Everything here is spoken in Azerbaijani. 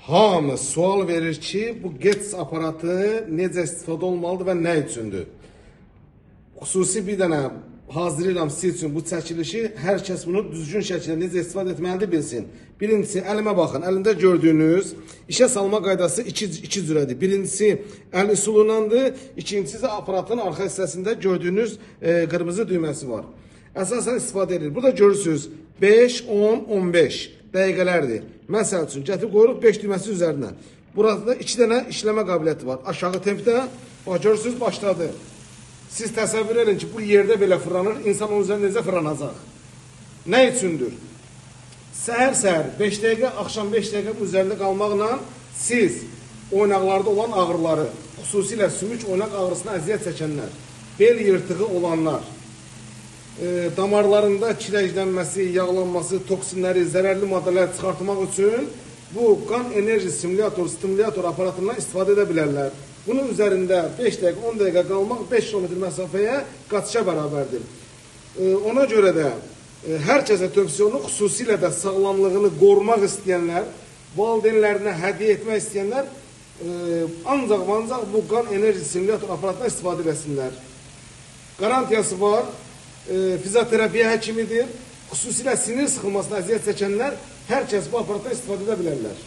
Hamı sual verir ki, bu GETS aparatı necə istifadə olmalıdır və nə üçündür? Xüsusi bir dənə hazırlayıram sizin üçün bu çəkilişi. Hər kəs bunu düzgün şəkildə necə istifadə etməlidir bilsin. Birincisi, əlimə baxın. Əlimdə gördüyünüz işə salma qaydası iki cürədir. Birincisi, əl üsulundandır. İkincisi isə aparatın arxa hissəsində gördüyünüz qırmızı düyməsi var. Əsasən istifadə edilir. Burada görürsünüz 5, 10, 15 dəqiqələrdir. Məsəl üçün, gətirib qoyuruq 5 düyməsi üzərinə. Burada 2 dənə işləmə qabiliyyəti var. Aşağı tempdə, görürsünüz, başladı. Siz təsəvvür edin ki, bu yerdə belə fırlanır, insan onun üzərində necə fırlanacaq? Nə üçündür? Səhər-səhər 5 dəqiqə, axşam 5 dəqiqə üzərində qalmaqla siz oynaqlarda olan ağrıları, xüsusilə sümük oynaq ağrısına əziyyət çəkənlər, bel yırtığı olanlar, damarlarında kirəclənməsi, yağlanması, toksinləri, zərərli maddələri çıxartmaq üçün bu qan enerji stimulyator aparatından istifadə edə bilərlər. Bunun üzərində 5 dəqiqə, 10 dəqiqə qalmaq 5 km məsafəyə qaçışa bərabərdir. Ona görə də hər kəsə tövsiyə olunur, xüsusilə də sağlamlığını qorumaq istəyənlər, valideynlərinə hədiyyə etmək istəyənlər ancaq bu qan enerji stimulyator aparatından istifadə etsinlər. Qarantiyası var. Fizioterapiya həkimidir. Xüsusilə sinir sıxılmasına əziyyət çəkənlər hər kəs bu aparatdan istifadə edə bilərlər.